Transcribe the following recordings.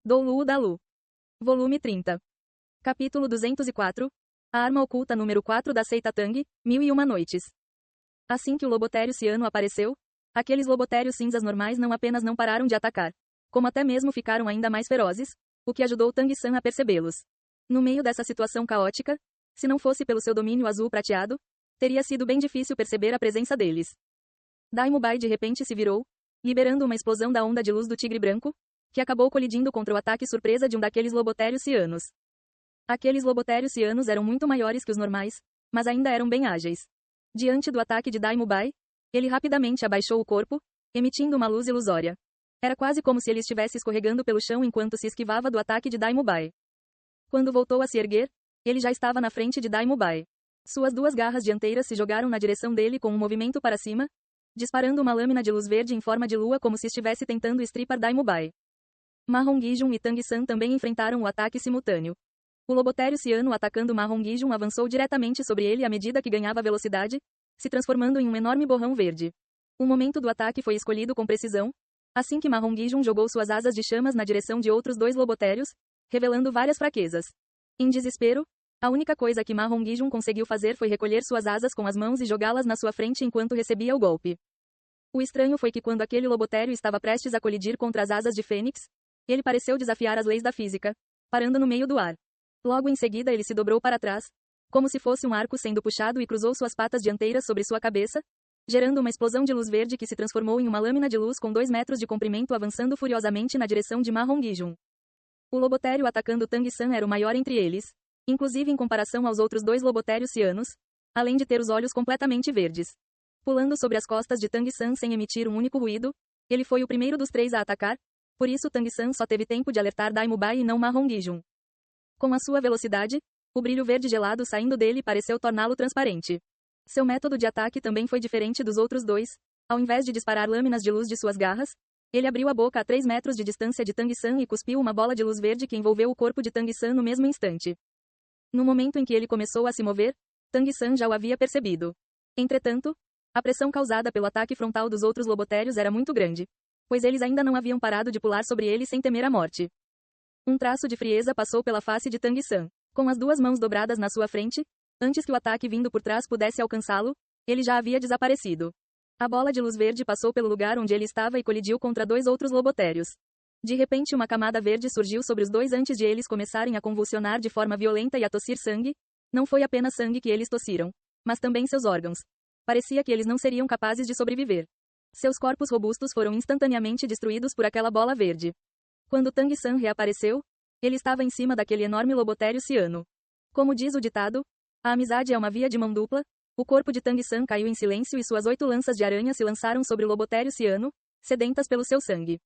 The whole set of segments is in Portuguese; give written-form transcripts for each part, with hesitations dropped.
Doulu Dalu. Volume 30. Capítulo 204. A arma oculta número 4 da seita Tang, 1001 noites. Assim que o lobotério ciano apareceu, aqueles lobotérios cinzas normais não apenas não pararam de atacar, como até mesmo ficaram ainda mais ferozes, o que ajudou Tang-san a percebê-los. No meio dessa situação caótica, se não fosse pelo seu domínio azul prateado, teria sido bem difícil perceber a presença deles. Daimubai de repente se virou, liberando uma explosão da onda de luz do tigre branco, que acabou colidindo contra o ataque surpresa de um daqueles lobotérios cianos. Aqueles lobotérios cianos eram muito maiores que os normais, mas ainda eram bem ágeis. Diante do ataque de Daimubai, ele rapidamente abaixou o corpo, emitindo uma luz ilusória. Era quase como se ele estivesse escorregando pelo chão enquanto se esquivava do ataque de Daimubai. Quando voltou a se erguer, ele já estava na frente de Daimubai. Suas duas garras dianteiras se jogaram na direção dele com um movimento para cima, disparando uma lâmina de luz verde em forma de lua como se estivesse tentando estripar Daimubai. Mahon Gijun e Tang-san também enfrentaram o ataque simultâneo. O lobotério ciano atacando Mahon Gijun avançou diretamente sobre ele à medida que ganhava velocidade, se transformando em um enorme borrão verde. O momento do ataque foi escolhido com precisão, assim que Mahon Gijun jogou suas asas de chamas na direção de outros dois lobotérios, revelando várias fraquezas. Em desespero, a única coisa que Mahon Gijun conseguiu fazer foi recolher suas asas com as mãos e jogá-las na sua frente enquanto recebia o golpe. O estranho foi que quando aquele lobotério estava prestes a colidir contra as asas de Fênix, ele pareceu desafiar as leis da física, parando no meio do ar. Logo em seguida ele se dobrou para trás, como se fosse um arco sendo puxado e cruzou suas patas dianteiras sobre sua cabeça, gerando uma explosão de luz verde que se transformou em uma lâmina de luz com 2 metros de comprimento avançando furiosamente na direção de Mahon Gijun. O lobotério atacando Tang-san era o maior entre eles, inclusive em comparação aos outros dois lobotérios cianos, além de ter os olhos completamente verdes. Pulando sobre as costas de Tang-san sem emitir um único ruído, ele foi o primeiro dos três a atacar, por isso Tang-san só teve tempo de alertar Daimubai e não Mahon Gijun. Com a sua velocidade, o brilho verde gelado saindo dele pareceu torná-lo transparente. Seu método de ataque também foi diferente dos outros dois. Ao invés de disparar lâminas de luz de suas garras, ele abriu a boca a 3 metros de distância de Tang-san e cuspiu uma bola de luz verde que envolveu o corpo de Tang-san no mesmo instante. No momento em que ele começou a se mover, Tang-san já o havia percebido. Entretanto, a pressão causada pelo ataque frontal dos outros lobotérios era muito grande, pois eles ainda não haviam parado de pular sobre ele sem temer a morte. Um traço de frieza passou pela face de Tang-san. Com as duas mãos dobradas na sua frente, antes que o ataque vindo por trás pudesse alcançá-lo, ele já havia desaparecido. A bola de luz verde passou pelo lugar onde ele estava e colidiu contra 2 outros lobotérios. De repente uma camada verde surgiu sobre os dois antes de eles começarem a convulsionar de forma violenta e a tossir sangue. Não foi apenas sangue que eles tossiram, mas também seus órgãos. Parecia que eles não seriam capazes de sobreviver. Seus corpos robustos foram instantaneamente destruídos por aquela bola verde. Quando Tang-san reapareceu, ele estava em cima daquele enorme lobotério ciano. Como diz o ditado, a amizade é uma via de mão dupla. O corpo de Tang-san caiu em silêncio e suas 8 lanças de aranha se lançaram sobre o lobotério ciano, sedentas pelo seu sangue.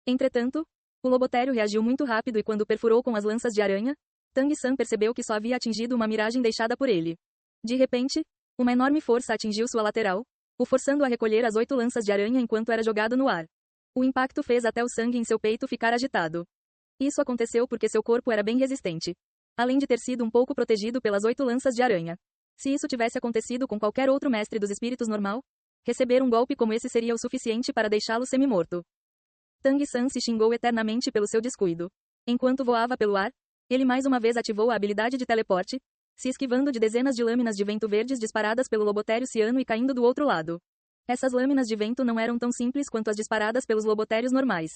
Entretanto, o lobotério reagiu muito rápido e quando perfurou com as lanças de aranha, Tang-san percebeu que só havia atingido uma miragem deixada por ele. De repente, uma enorme força atingiu sua lateral, o forçando a recolher as 8 lanças de aranha enquanto era jogado no ar. O impacto fez até o sangue em seu peito ficar agitado. Isso aconteceu porque seu corpo era bem resistente, além de ter sido um pouco protegido pelas 8 lanças de aranha. Se isso tivesse acontecido com qualquer outro mestre dos espíritos normal, receber um golpe como esse seria o suficiente para deixá-lo semi-morto. Tang-san se xingou eternamente pelo seu descuido. Enquanto voava pelo ar, ele mais uma vez ativou a habilidade de teleporte, se esquivando de dezenas de lâminas de vento verdes disparadas pelo lobotério ciano e caindo do outro lado. Essas lâminas de vento não eram tão simples quanto as disparadas pelos lobotérios normais.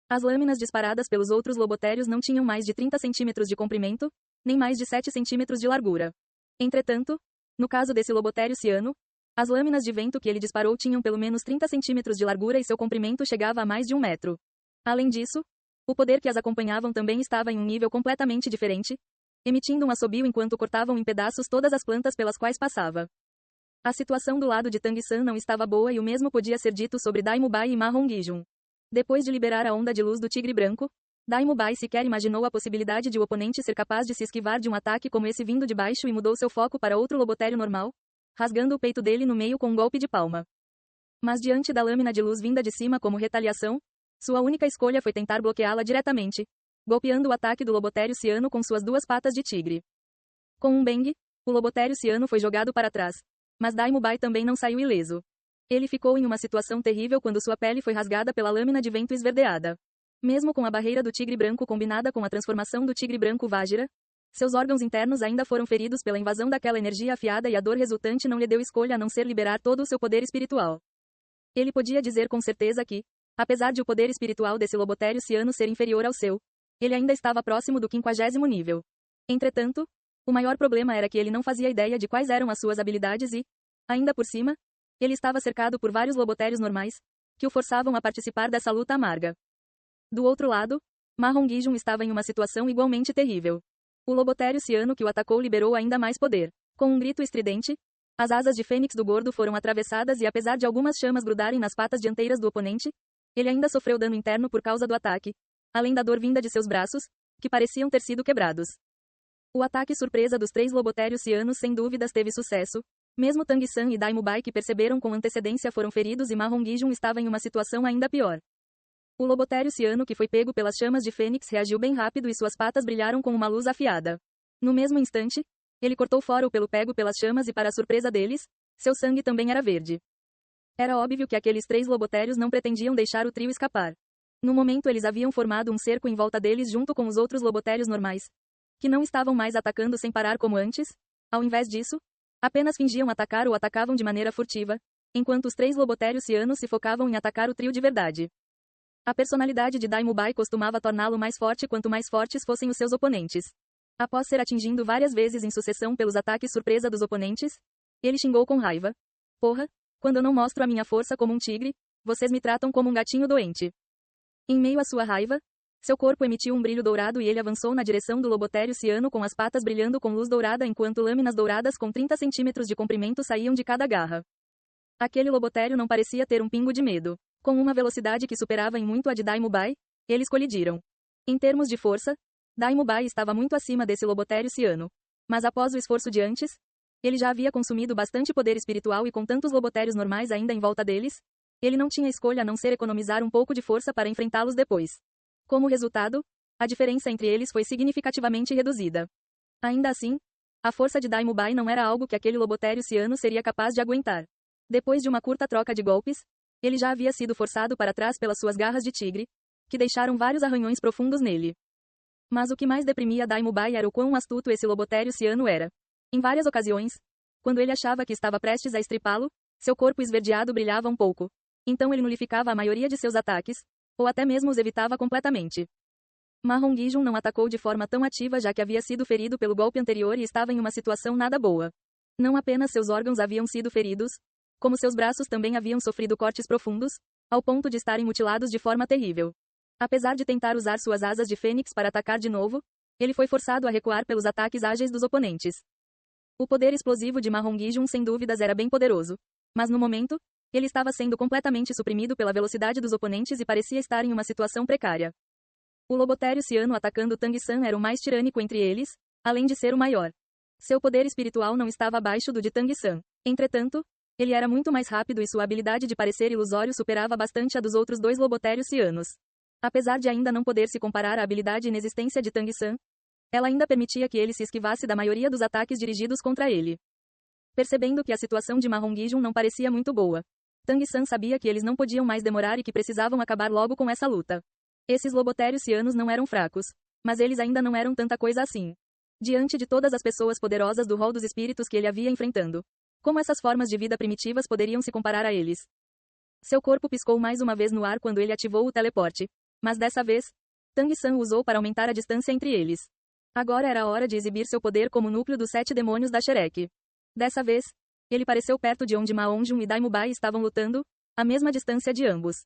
As lâminas disparadas pelos outros lobotérios não tinham mais de 30 centímetros de comprimento, nem mais de 7 centímetros de largura. Entretanto, no caso desse lobotério ciano, as lâminas de vento que ele disparou tinham pelo menos 30 centímetros de largura e seu comprimento chegava a mais de 1 metro. Além disso, o poder que as acompanhavam também estava em um nível completamente diferente, emitindo um assobio enquanto cortavam em pedaços todas as plantas pelas quais passava. A situação do lado de Tang-san não estava boa e o mesmo podia ser dito sobre Daimubai e Mahon Gijun. Depois de liberar a onda de luz do tigre branco, Daimubai sequer imaginou a possibilidade de o oponente ser capaz de se esquivar de um ataque como esse vindo de baixo e mudou seu foco para outro lobotério normal, rasgando o peito dele no meio com um golpe de palma. Mas diante da lâmina de luz vinda de cima como retaliação, sua única escolha foi tentar bloqueá-la diretamente, golpeando o ataque do lobotério ciano com suas 2 patas de tigre. Com um bang, o lobotério ciano foi jogado para trás. Mas Daimubai também não saiu ileso. Ele ficou em uma situação terrível quando sua pele foi rasgada pela lâmina de vento esverdeada. Mesmo com a barreira do tigre branco combinada com a transformação do tigre branco Vajra, seus órgãos internos ainda foram feridos pela invasão daquela energia afiada e a dor resultante não lhe deu escolha a não ser liberar todo o seu poder espiritual. Ele podia dizer com certeza que, apesar de o poder espiritual desse lobotério ciano ser inferior ao seu, ele ainda estava próximo do 50º nível. Entretanto, o maior problema era que ele não fazia ideia de quais eram as suas habilidades e, ainda por cima, ele estava cercado por vários lobotérios normais, que o forçavam a participar dessa luta amarga. Do outro lado, Mahon Gijun estava em uma situação igualmente terrível. O lobotério ciano que o atacou liberou ainda mais poder. Com um grito estridente, as asas de fênix do gordo foram atravessadas e apesar de algumas chamas grudarem nas patas dianteiras do oponente, ele ainda sofreu dano interno por causa do ataque, além da dor vinda de seus braços, que pareciam ter sido quebrados. O ataque surpresa dos 3 lobotérios cianos sem dúvidas teve sucesso, mesmo Tang San e Dai Mubai que perceberam com antecedência foram feridos e Mahon Gijun estava em uma situação ainda pior. O lobotério ciano que foi pego pelas chamas de fênix reagiu bem rápido e suas patas brilharam com uma luz afiada. No mesmo instante, ele cortou fora o pelo pego pelas chamas e para a surpresa deles, seu sangue também era verde. Era óbvio que aqueles 3 lobotérios não pretendiam deixar o trio escapar. No momento eles haviam formado um cerco em volta deles junto com os outros lobotérios normais, que não estavam mais atacando sem parar como antes. Ao invés disso, apenas fingiam atacar ou atacavam de maneira furtiva, enquanto os 3 lobotérios cianos se focavam em atacar o trio de verdade. A personalidade de Dai Mubai costumava torná-lo mais forte quanto mais fortes fossem os seus oponentes. Após ser atingido várias vezes em sucessão pelos ataques surpresa dos oponentes, ele xingou com raiva. Porra, quando eu não mostro a minha força como um tigre, vocês me tratam como um gatinho doente. Em meio à sua raiva, seu corpo emitiu um brilho dourado e ele avançou na direção do lobotério ciano com as patas brilhando com luz dourada enquanto lâminas douradas com 30 centímetros de comprimento saíam de cada garra. Aquele lobotério não parecia ter um pingo de medo. Com uma velocidade que superava em muito a de Dai Mubai, eles colidiram. Em termos de força, Dai Mubai estava muito acima desse lobotério ciano. Mas após o esforço de antes, ele já havia consumido bastante poder espiritual e com tantos lobotérios normais ainda em volta deles, ele não tinha escolha a não ser economizar um pouco de força para enfrentá-los depois. Como resultado, a diferença entre eles foi significativamente reduzida. Ainda assim, a força de Dai Mubai não era algo que aquele lobotério ciano seria capaz de aguentar. Depois de uma curta troca de golpes, ele já havia sido forçado para trás pelas suas garras de tigre, que deixaram vários arranhões profundos nele. Mas o que mais deprimia Dai Mubai era o quão astuto esse lobotério ciano era. Em várias ocasiões, quando ele achava que estava prestes a estripá-lo, seu corpo esverdeado brilhava um pouco. Então ele nulificava a maioria de seus ataques, ou até mesmo os evitava completamente. Mahon Gijun não atacou de forma tão ativa já que havia sido ferido pelo golpe anterior e estava em uma situação nada boa. Não apenas seus órgãos haviam sido feridos, como seus braços também haviam sofrido cortes profundos, ao ponto de estarem mutilados de forma terrível. Apesar de tentar usar suas asas de fênix para atacar de novo, ele foi forçado a recuar pelos ataques ágeis dos oponentes. O poder explosivo de Mahon Gijun sem dúvidas era bem poderoso, mas no momento, ele estava sendo completamente suprimido pela velocidade dos oponentes e parecia estar em uma situação precária. O lobotério ciano atacando Tang San era o mais tirânico entre eles, além de ser o maior. Seu poder espiritual não estava abaixo do de Tang San. Entretanto, ele era muito mais rápido e sua habilidade de parecer ilusório superava bastante a dos outros 2 lobotérios cianos. Apesar de ainda não poder se comparar à habilidade inexistência de Tang San, ela ainda permitia que ele se esquivasse da maioria dos ataques dirigidos contra ele. Percebendo que a situação de Mahon Gijun não parecia muito boa, Tang San sabia que eles não podiam mais demorar e que precisavam acabar logo com essa luta. Esses lobotérios cianos não eram fracos, mas eles ainda não eram tanta coisa assim. Diante de todas as pessoas poderosas do rol dos espíritos que ele havia enfrentando, como essas formas de vida primitivas poderiam se comparar a eles? Seu corpo piscou mais uma vez no ar quando ele ativou o teleporte, mas dessa vez, Tang San o usou para aumentar a distância entre eles. Agora era a hora de exibir seu poder como núcleo dos 7 demônios da Shrek. Dessa vez, ele pareceu perto de onde Mahon Gijun e Dai Mubai estavam lutando, a mesma distância de ambos.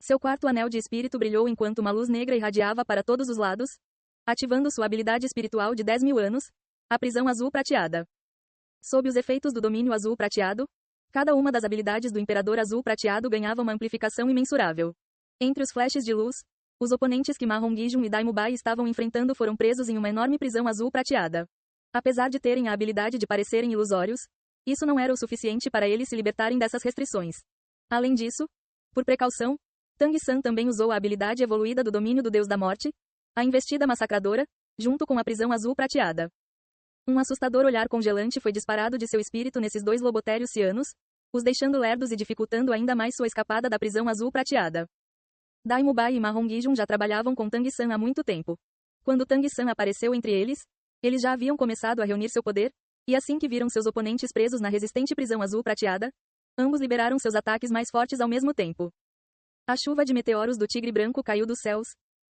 Seu quarto anel de espírito brilhou enquanto uma luz negra irradiava para todos os lados, ativando sua habilidade espiritual de 10.000 anos, a prisão azul prateada. Sob os efeitos do domínio azul prateado, cada uma das habilidades do Imperador Azul Prateado ganhava uma amplificação imensurável. Entre os flashes de luz, os oponentes que Mahon Gijun e Dai Mubai estavam enfrentando foram presos em uma enorme prisão azul prateada. Apesar de terem a habilidade de parecerem ilusórios, isso não era o suficiente para eles se libertarem dessas restrições. Além disso, por precaução, Tang San também usou a habilidade evoluída do domínio do Deus da Morte, a investida massacradora, junto com a prisão azul prateada. Um assustador olhar congelante foi disparado de seu espírito nesses 2 lobotérios cianos, os deixando lerdos e dificultando ainda mais sua escapada da prisão azul prateada. Dai Mubai e Ma Hongijun já trabalhavam com Tang San há muito tempo. Quando Tang San apareceu entre eles, eles já haviam começado a reunir seu poder, e assim que viram seus oponentes presos na resistente prisão azul prateada, ambos liberaram seus ataques mais fortes ao mesmo tempo. A chuva de meteoros do tigre branco caiu dos céus,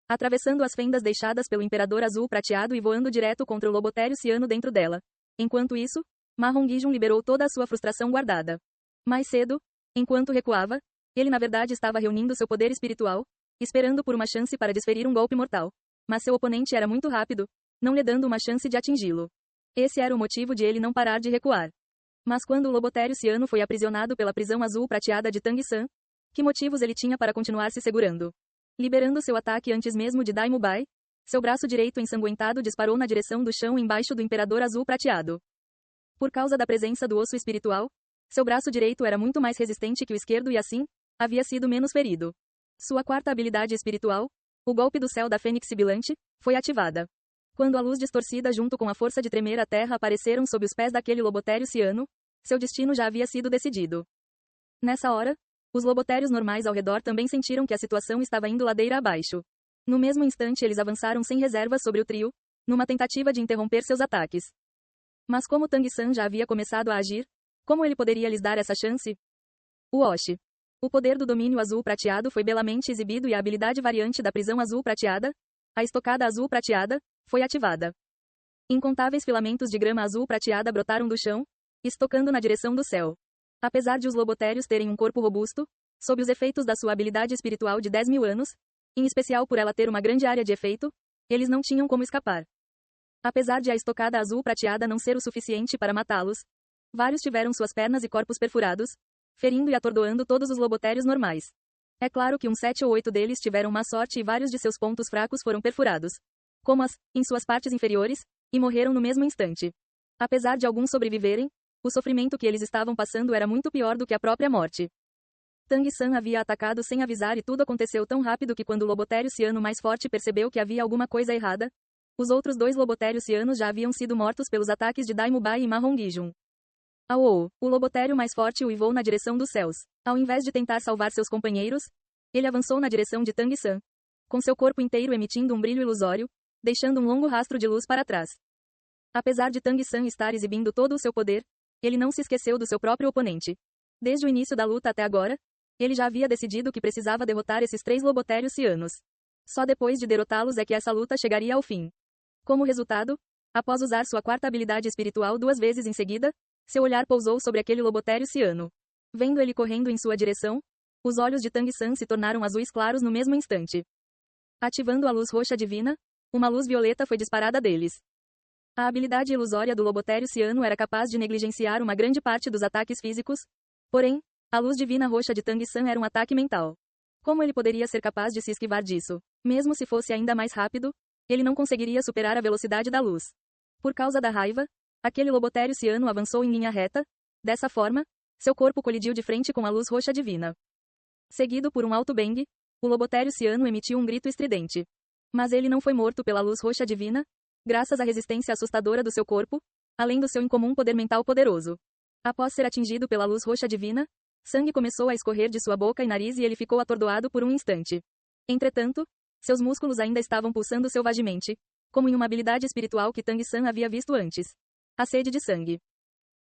atravessando as fendas deixadas pelo imperador azul prateado e voando direto contra o lobotério ciano dentro dela. Enquanto isso, Ma Hongijun liberou toda a sua frustração guardada. Mais cedo, enquanto recuava, ele na verdade estava reunindo seu poder espiritual, esperando por uma chance para desferir um golpe mortal. Mas seu oponente era muito rápido, não lhe dando uma chance de atingi-lo. Esse era o motivo de ele não parar de recuar. Mas quando o lobotério ciano foi aprisionado pela prisão azul prateada de Tang San, que motivos ele tinha para continuar se segurando? Liberando seu ataque antes mesmo de Dai Mubai, seu braço direito ensanguentado disparou na direção do chão embaixo do imperador azul prateado. Por causa da presença do osso espiritual, seu braço direito era muito mais resistente que o esquerdo e assim, havia sido menos ferido. Sua quarta habilidade espiritual, o golpe do céu da fênix sibilante, foi ativada. Quando a luz distorcida junto com a força de tremer a terra apareceram sob os pés daquele lobotério ciano, seu destino já havia sido decidido. Nessa hora, os lobotérios normais ao redor também sentiram que a situação estava indo ladeira abaixo. No mesmo instante eles avançaram sem reservas sobre o trio, numa tentativa de interromper seus ataques. Mas como Tang San já havia começado a agir, como ele poderia lhes dar essa chance? Wash. O poder do domínio azul prateado foi belamente exibido e a habilidade variante da prisão azul prateada, a estocada azul prateada, foi ativada. Incontáveis filamentos de grama azul prateada brotaram do chão, estocando na direção do céu. Apesar de os lobotérios terem um corpo robusto, sob os efeitos da sua habilidade espiritual de 10.000 anos, em especial por ela ter uma grande área de efeito, eles não tinham como escapar. Apesar de a estocada azul prateada não ser o suficiente para matá-los, vários tiveram suas pernas e corpos perfurados, ferindo e atordoando todos os lobotérios normais. É claro que 7 ou 8 deles tiveram má sorte e vários de seus pontos fracos foram perfurados, como em suas partes inferiores, e morreram no mesmo instante. Apesar de alguns sobreviverem, o sofrimento que eles estavam passando era muito pior do que a própria morte. Tang San havia atacado sem avisar e tudo aconteceu tão rápido que quando o lobotério ciano mais forte percebeu que havia alguma coisa errada, os outros 2 lobotérios cianos já haviam sido mortos pelos ataques de Dai Mubai e Ma Hongijun. O lobotério mais forte uivou na direção dos céus. Ao invés de tentar salvar seus companheiros, ele avançou na direção de Tang San, com seu corpo inteiro emitindo um brilho ilusório, deixando um longo rastro de luz para trás. Apesar de Tang San estar exibindo todo o seu poder, ele não se esqueceu do seu próprio oponente. Desde o início da luta até agora, ele já havia decidido que precisava derrotar esses 3 lobotérios cianos. Só depois de derrotá-los é que essa luta chegaria ao fim. Como resultado, após usar sua quarta habilidade espiritual 2 vezes em seguida, seu olhar pousou sobre aquele lobotério ciano. Vendo ele correndo em sua direção, os olhos de Tang San se tornaram azuis claros no mesmo instante. Ativando a luz roxa divina, uma luz violeta foi disparada deles. A habilidade ilusória do lobotério ciano era capaz de negligenciar uma grande parte dos ataques físicos, porém, a luz divina roxa de Tang San era um ataque mental. Como ele poderia ser capaz de se esquivar disso? Mesmo se fosse ainda mais rápido, ele não conseguiria superar a velocidade da luz. Por causa da raiva, aquele lobotério ciano avançou em linha reta, dessa forma, seu corpo colidiu de frente com a luz roxa divina. Seguido por um alto bang, o lobotério ciano emitiu um grito estridente. Mas ele não foi morto pela luz roxa divina, graças à resistência assustadora do seu corpo, além do seu incomum poder mental poderoso. Após ser atingido pela luz roxa divina, sangue começou a escorrer de sua boca e nariz e ele ficou atordoado por um instante. Entretanto, seus músculos ainda estavam pulsando selvagemente, como em uma habilidade espiritual que Tang San havia visto antes. A sede de sangue.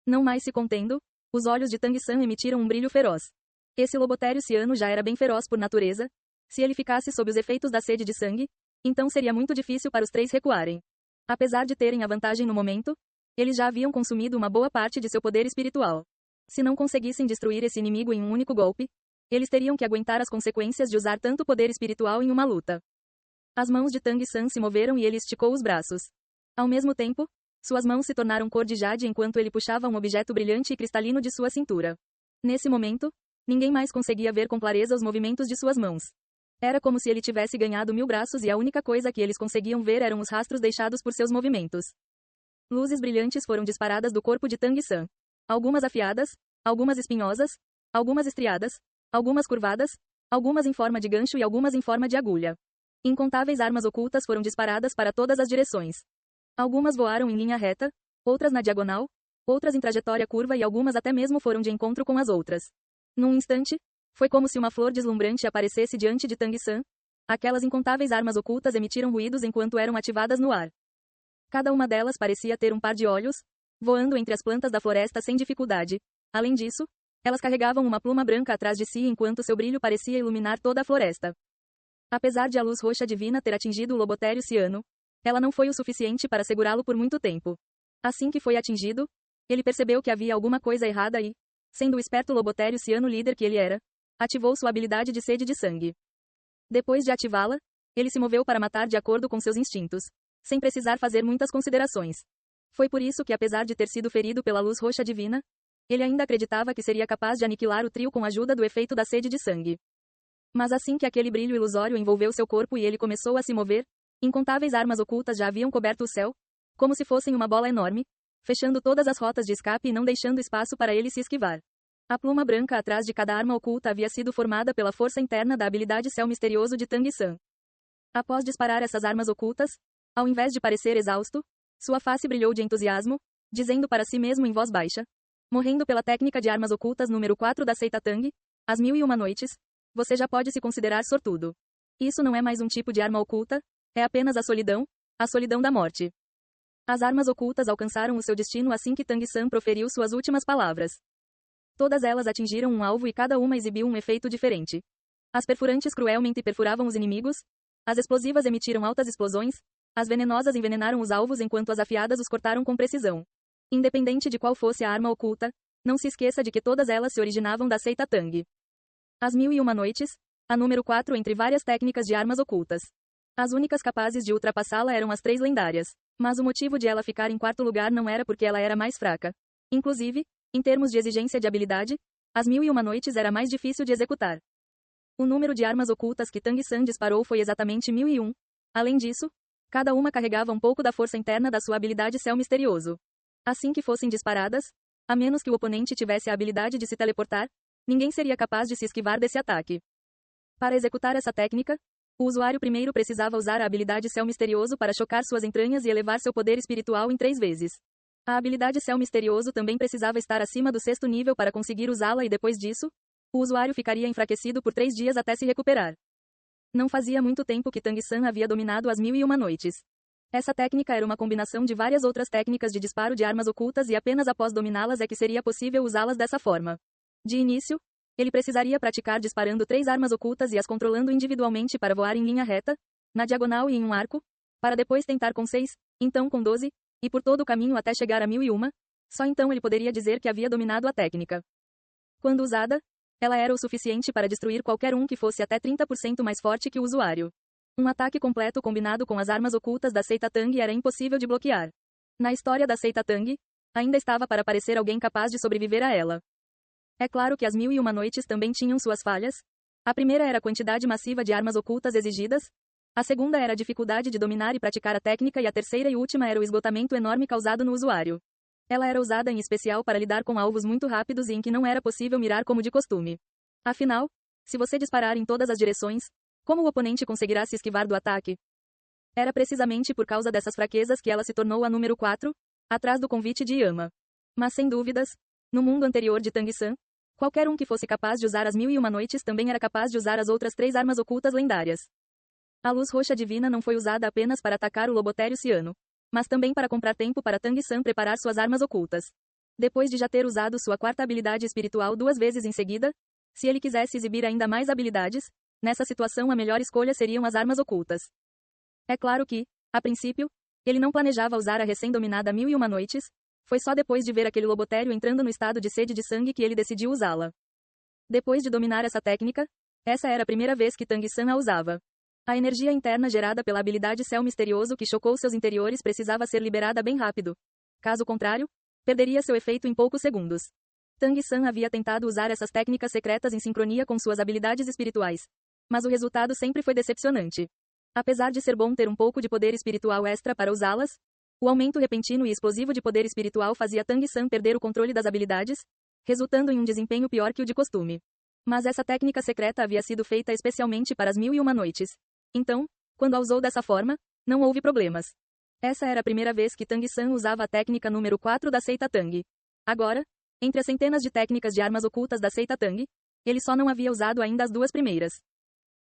Não mais se contendo, os olhos de Tang San emitiram um brilho feroz. Esse lobotério ciano já era bem feroz por natureza. Se ele ficasse sob os efeitos da sede de sangue, então seria muito difícil para os 3 recuarem. Apesar de terem a vantagem no momento, eles já haviam consumido uma boa parte de seu poder espiritual. Se não conseguissem destruir esse inimigo em um único golpe, eles teriam que aguentar as consequências de usar tanto poder espiritual em uma luta. As mãos de Tang San se moveram e ele esticou os braços. Ao mesmo tempo, suas mãos se tornaram cor de jade enquanto ele puxava um objeto brilhante e cristalino de sua cintura. Nesse momento, ninguém mais conseguia ver com clareza os movimentos de suas mãos. Era como se ele tivesse ganhado 1000 braços e a única coisa que eles conseguiam ver eram os rastros deixados por seus movimentos. Luzes brilhantes foram disparadas do corpo de Tang San. Algumas afiadas, algumas espinhosas, algumas estriadas, algumas curvadas, algumas em forma de gancho e algumas em forma de agulha. Incontáveis armas ocultas foram disparadas para todas as direções. Algumas voaram em linha reta, outras na diagonal, outras em trajetória curva e algumas até mesmo foram de encontro com as outras. Num instante, Foi como se uma flor deslumbrante aparecesse diante de Tang San. Aquelas incontáveis armas ocultas emitiram ruídos enquanto eram ativadas no ar. Cada uma delas parecia ter um par de olhos, voando entre as plantas da floresta sem dificuldade. Além disso, elas carregavam uma pluma branca atrás de si enquanto seu brilho parecia iluminar toda a floresta. Apesar de a luz roxa divina ter atingido o lobotério ciano, ela não foi o suficiente para segurá-lo por muito tempo. Assim que foi atingido, ele percebeu que havia alguma coisa errada e, sendo o esperto lobotério ciano líder que ele era, ativou sua habilidade de sede de sangue. Depois de ativá-la, ele se moveu para matar de acordo com seus instintos, sem precisar fazer muitas considerações. Foi por isso que, apesar de ter sido ferido pela luz roxa divina, ele ainda acreditava que seria capaz de aniquilar o trio com a ajuda do efeito da sede de sangue. Mas assim que aquele brilho ilusório envolveu seu corpo e ele começou a se mover, incontáveis armas ocultas já haviam coberto o céu, como se fossem uma bola enorme, fechando todas as rotas de escape e não deixando espaço para ele se esquivar. A pluma branca atrás de cada arma oculta havia sido formada pela força interna da habilidade céu misterioso de Tang San. Após disparar essas armas ocultas, ao invés de parecer exausto, sua face brilhou de entusiasmo, dizendo para si mesmo em voz baixa: morrendo pela técnica de armas ocultas número 4 da seita Tang, as 1001 noites, você já pode se considerar sortudo. Isso não é mais um tipo de arma oculta, é apenas a solidão da morte. As armas ocultas alcançaram o seu destino assim que Tang San proferiu suas últimas palavras. Todas elas atingiram um alvo e cada uma exibiu um efeito diferente. As perfurantes cruelmente perfuravam os inimigos, as explosivas emitiram altas explosões, as venenosas envenenaram os alvos enquanto as afiadas os cortaram com precisão. Independente de qual fosse a arma oculta, não se esqueça de que todas elas se originavam da seita Tang. As 1001 noites, a número 4 entre várias técnicas de armas ocultas. As únicas capazes de ultrapassá-la eram as 3 lendárias, mas o motivo de ela ficar em quarto lugar não era porque ela era mais fraca. Inclusive, em termos de exigência de habilidade, as 1001 noites era mais difícil de executar. O número de armas ocultas que Tang San disparou foi exatamente 1001. Além disso, cada uma carregava um pouco da força interna da sua habilidade céu misterioso. Assim que fossem disparadas, a menos que o oponente tivesse a habilidade de se teleportar, ninguém seria capaz de se esquivar desse ataque. Para executar essa técnica, o usuário primeiro precisava usar a habilidade céu misterioso para chocar suas entranhas e elevar seu poder espiritual em 3 vezes. A habilidade céu misterioso também precisava estar acima do 6º nível para conseguir usá-la e depois disso, o usuário ficaria enfraquecido por 3 dias até se recuperar. Não fazia muito tempo que Tang San havia dominado as 1001 noites. Essa técnica era uma combinação de várias outras técnicas de disparo de armas ocultas e apenas após dominá-las é que seria possível usá-las dessa forma. De início, ele precisaria praticar disparando 3 armas ocultas e as controlando individualmente para voar em linha reta, na diagonal e em um arco, para depois tentar com 6, então com 12, e por todo o caminho até chegar a 1001, só então ele poderia dizer que havia dominado a técnica. Quando usada, ela era o suficiente para destruir qualquer um que fosse até 30% mais forte que o usuário. Um ataque completo combinado com as armas ocultas da seita Tang era impossível de bloquear. Na história da seita Tang, ainda estava para aparecer alguém capaz de sobreviver a ela. É claro que as 1001 noites também tinham suas falhas. A primeira era a quantidade massiva de armas ocultas exigidas, a segunda era a dificuldade de dominar e praticar a técnica e a terceira e última era o esgotamento enorme causado no usuário. Ela era usada em especial para lidar com alvos muito rápidos e em que não era possível mirar como de costume. Afinal, se você disparar em todas as direções, como o oponente conseguirá se esquivar do ataque? Era precisamente por causa dessas fraquezas que ela se tornou a número 4, atrás do convite de Yama. Mas sem dúvidas, no mundo anterior de Tang San, qualquer um que fosse capaz de usar as 1001 noites também era capaz de usar as outras 3 armas ocultas lendárias. A luz roxa divina não foi usada apenas para atacar o lobotério ciano, mas também para comprar tempo para Tang San preparar suas armas ocultas. Depois de já ter usado sua 4ª habilidade espiritual 2 vezes em seguida, se ele quisesse exibir ainda mais habilidades, nessa situação a melhor escolha seriam as armas ocultas. É claro que, a princípio, ele não planejava usar a recém-dominada 1001 noites, foi só depois de ver aquele lobotério entrando no estado de sede de sangue que ele decidiu usá-la. Depois de dominar essa técnica, essa era a primeira vez que Tang San a usava. A energia interna gerada pela habilidade céu misterioso que chocou seus interiores precisava ser liberada bem rápido. Caso contrário, perderia seu efeito em poucos segundos. Tang San havia tentado usar essas técnicas secretas em sincronia com suas habilidades espirituais. Mas o resultado sempre foi decepcionante. Apesar de ser bom ter um pouco de poder espiritual extra para usá-las, o aumento repentino e explosivo de poder espiritual fazia Tang San perder o controle das habilidades, resultando em um desempenho pior que o de costume. Mas essa técnica secreta havia sido feita especialmente para as 1001 noites. Então, quando a usou dessa forma, não houve problemas. Essa era a primeira vez que Tang San usava a técnica número 4 da seita Tang. Agora, entre as centenas de técnicas de armas ocultas da seita Tang, Ele só não havia usado ainda as duas primeiras.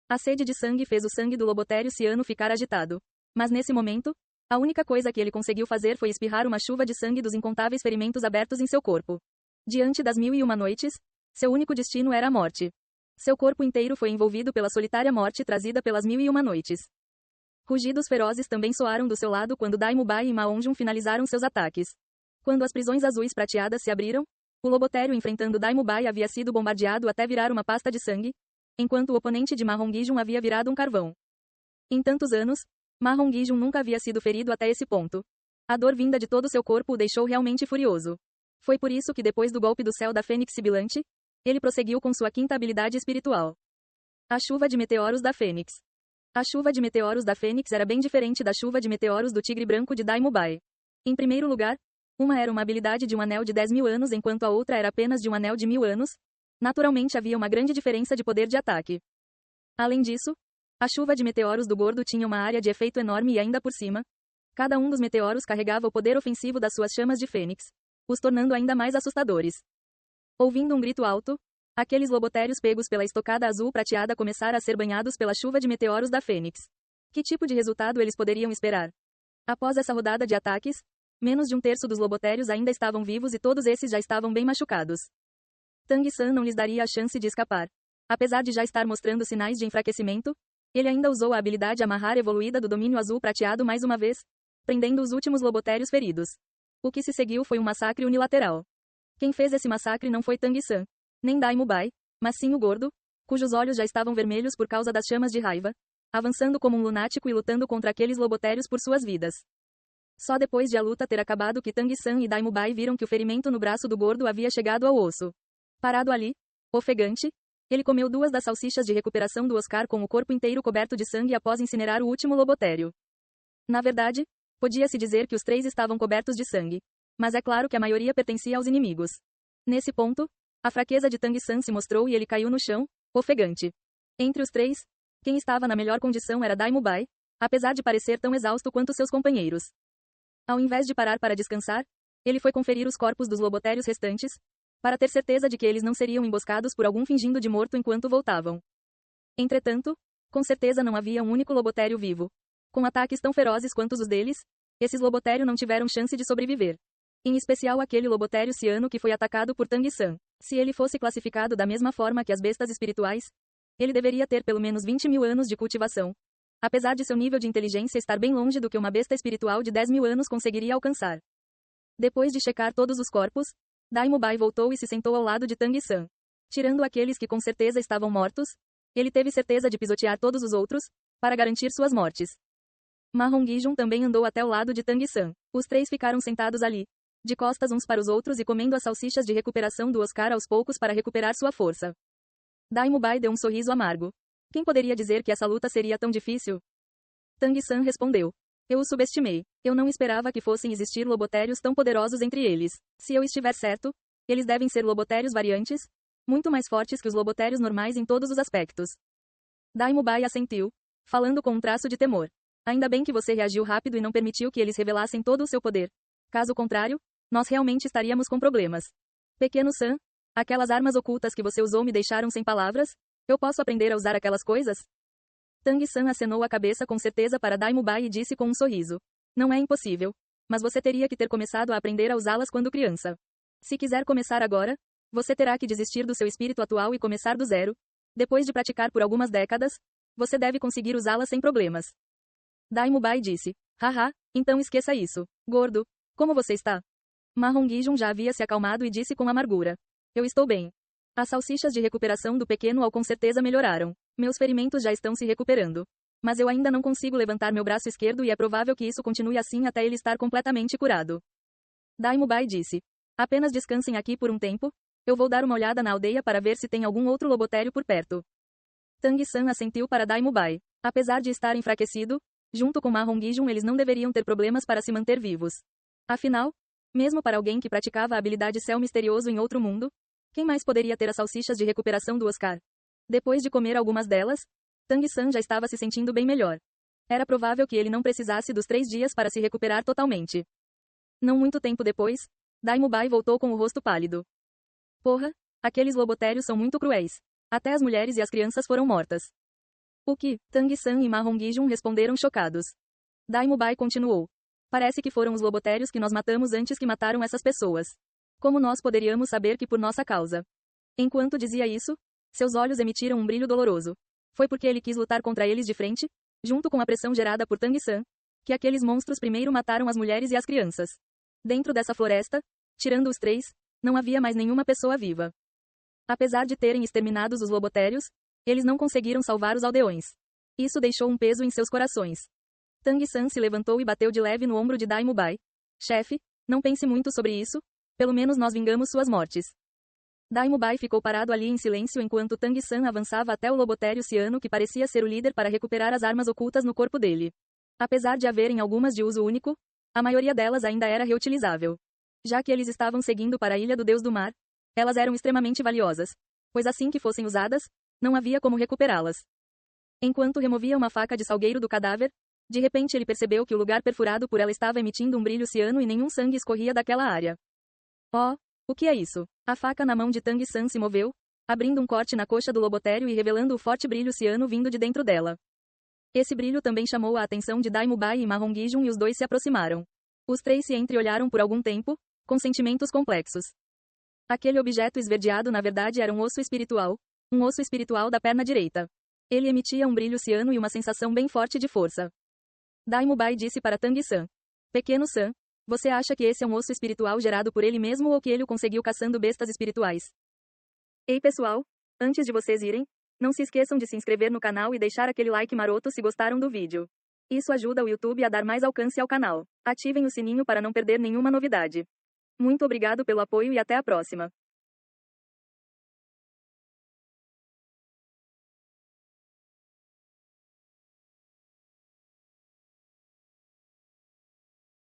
A sede de sangue fez o sangue do lobotério ciano ficar agitado. Mas nesse momento, a única coisa que ele conseguiu fazer foi espirrar uma chuva de sangue dos incontáveis ferimentos abertos em seu corpo. Diante das 1001 noites, seu único destino era a morte. Seu corpo inteiro foi envolvido pela solitária morte trazida pelas 1001 noites. Rugidos ferozes também soaram do seu lado quando Daimubai e Maonjun finalizaram seus ataques. Quando as prisões azuis prateadas se abriram, o lobotério enfrentando Daimubai havia sido bombardeado até virar uma pasta de sangue, enquanto o oponente de Mahongijun havia virado um carvão. Em tantos anos, Mahongijun nunca havia sido ferido até esse ponto. A dor vinda de todo seu corpo o deixou realmente furioso. Foi por isso que depois do golpe do céu da Fênix sibilante, ele prosseguiu com sua quinta habilidade espiritual. A chuva de meteoros da Fênix. A chuva de meteoros da Fênix era bem diferente da chuva de meteoros do Tigre Branco de Daimubai. Em primeiro lugar, uma era uma habilidade de um anel de 10.000 anos enquanto a outra era apenas de um anel de 1.000 anos. Naturalmente havia uma grande diferença de poder de ataque. Além disso, a chuva de meteoros do Gordo tinha uma área de efeito enorme e ainda por cima, cada um dos meteoros carregava o poder ofensivo das suas chamas de fênix, os tornando ainda mais assustadores. Ouvindo um grito alto, aqueles lobotérios pegos pela estocada azul prateada começaram a ser banhados pela chuva de meteoros da Fênix. Que tipo de resultado eles poderiam esperar? Após essa rodada de ataques, menos de um terço dos lobotérios ainda estavam vivos e todos esses já estavam bem machucados. Tang-san não lhes daria a chance de escapar. Apesar de já estar mostrando sinais de enfraquecimento, ele ainda usou a habilidade amarrar evoluída do domínio azul prateado mais uma vez, prendendo os últimos lobotérios feridos. O que se seguiu foi um massacre unilateral. Quem fez esse massacre não foi Tang-san, nem Daimubai, mas sim o Gordo, cujos olhos já estavam vermelhos por causa das chamas de raiva, avançando como um lunático e lutando contra aqueles lobotérios por suas vidas. Só depois de a luta ter acabado que Tang-san e Daimubai viram que o ferimento no braço do Gordo havia chegado ao osso. Parado ali, ofegante, ele comeu duas das salsichas de recuperação do Oscar com o corpo inteiro coberto de sangue após incinerar o último lobotério. Na verdade, podia-se dizer que os três estavam cobertos de sangue. Mas é claro que a maioria pertencia aos inimigos. Nesse ponto, a fraqueza de Tang-san se mostrou e ele caiu no chão, ofegante. Entre os três, quem estava na melhor condição era Daimubai, apesar de parecer tão exausto quanto seus companheiros. Ao invés de parar para descansar, ele foi conferir os corpos dos lobotérios restantes, para ter certeza de que eles não seriam emboscados por algum fingindo de morto enquanto voltavam. Entretanto, com certeza não havia um único lobotério vivo. Com ataques tão ferozes quanto os deles, esses lobotérios não tiveram chance de sobreviver. Em especial aquele lobotério ciano que foi atacado por Tang-san. Se ele fosse classificado da mesma forma que as bestas espirituais, ele deveria ter pelo menos 20.000 anos de cultivação. Apesar de seu nível de inteligência estar bem longe do que uma besta espiritual de 10.000 anos conseguiria alcançar. Depois de checar todos os corpos, Daimubai voltou e se sentou ao lado de Tang-san. Tirando aqueles que com certeza estavam mortos, ele teve certeza de pisotear todos os outros, para garantir suas mortes. Mahongijun também andou até o lado de Tang-san. Os três ficaram sentados ali, de costas uns para os outros e comendo as salsichas de recuperação do Oscar aos poucos para recuperar sua força. Daimubai deu um sorriso amargo. Quem poderia dizer que essa luta seria tão difícil? Tang-san respondeu. Eu o subestimei. Eu não esperava que fossem existir lobotérios tão poderosos entre eles. Se eu estiver certo, eles devem ser lobotérios variantes, muito mais fortes que os lobotérios normais em todos os aspectos. Daimubai assentiu, falando com um traço de temor. Ainda bem que você reagiu rápido e não permitiu que eles revelassem todo o seu poder. Caso contrário, nós realmente estaríamos com problemas. Pequeno San, aquelas armas ocultas que você usou me deixaram sem palavras? Eu posso aprender a usar aquelas coisas? Tang-san acenou a cabeça com certeza para Daimubai e disse com um sorriso. Não é impossível. Mas você teria que ter começado a aprender a usá-las quando criança. Se quiser começar agora, você terá que desistir do seu espírito atual e começar do zero. Depois de praticar por algumas décadas, você deve conseguir usá-las sem problemas. Daimubai disse. Haha, então esqueça isso. Gordo, como você está? Mahongijun já havia se acalmado e disse com amargura. Eu estou bem. As salsichas de recuperação do pequeno Al com certeza melhoraram. Meus ferimentos já estão se recuperando. Mas eu ainda não consigo levantar meu braço esquerdo e é provável que isso continue assim até ele estar completamente curado. Daimubai disse. Apenas descansem aqui por um tempo. Eu vou dar uma olhada na aldeia para ver se tem algum outro lobotério por perto. Tang-san assentiu para Daimubai. Apesar de estar enfraquecido, junto com Mahongijun eles não deveriam ter problemas para se manter vivos. Afinal, mesmo para alguém que praticava a habilidade céu misterioso em outro mundo, quem mais poderia ter as salsichas de recuperação do Oscar? Depois de comer algumas delas, Tang-san já estava se sentindo bem melhor. Era provável que ele não precisasse dos 3 dias para se recuperar totalmente. Não muito tempo depois, Daimubai voltou com o rosto pálido. Porra, Aqueles lobotérios são muito cruéis. Até as mulheres e as crianças foram mortas. O que? Tang-san e Ma Hongijun responderam chocados. Daimubai continuou. Parece que foram os lobotérios que nós matamos antes que mataram essas pessoas. Como nós poderíamos saber que por nossa causa? Enquanto dizia isso, seus olhos emitiram um brilho doloroso. Foi porque ele quis lutar contra eles de frente, junto com a pressão gerada por Tang-san, que aqueles monstros primeiro mataram as mulheres e as crianças. Dentro dessa floresta, tirando os três, não havia mais nenhuma pessoa viva. Apesar de terem exterminados os lobotérios, eles não conseguiram salvar os aldeões. Isso deixou um peso em seus corações. Tang-san se levantou e bateu de leve no ombro de Daimubai. Chefe, não pense muito sobre isso, pelo menos nós vingamos suas mortes. Daimubai ficou parado ali em silêncio enquanto Tang-san avançava até o lobotério ciano que parecia ser o líder para recuperar as armas ocultas no corpo dele. Apesar de haverem algumas de uso único, a maioria delas ainda era reutilizável. Já que eles estavam seguindo para a Ilha do Deus do Mar, elas eram extremamente valiosas, pois assim que fossem usadas, não havia como recuperá-las. Enquanto removia uma faca de salgueiro do cadáver, de repente ele percebeu que o lugar perfurado por ela estava emitindo um brilho ciano e nenhum sangue escorria daquela área. Oh, o que é isso? A faca na mão de Tang-san se moveu, abrindo um corte na coxa do lobotério e revelando o forte brilho ciano vindo de dentro dela. Esse brilho também chamou a atenção de Daimubai e Ma Hongijun e os dois se aproximaram. Os três se entreolharam por algum tempo, com sentimentos complexos. Aquele objeto esverdeado na verdade era um osso espiritual da perna direita. Ele emitia um brilho ciano e uma sensação bem forte de força. Daimubai disse para Tang-san. Pequeno San, você acha que esse é um osso espiritual gerado por ele mesmo ou que ele o conseguiu caçando bestas espirituais? Ei pessoal, antes de vocês irem, não se esqueçam de se inscrever no canal e deixar aquele like maroto se gostaram do vídeo. Isso ajuda o YouTube a dar mais alcance ao canal. Ativem o sininho para não perder nenhuma novidade. Muito obrigado pelo apoio e até a próxima.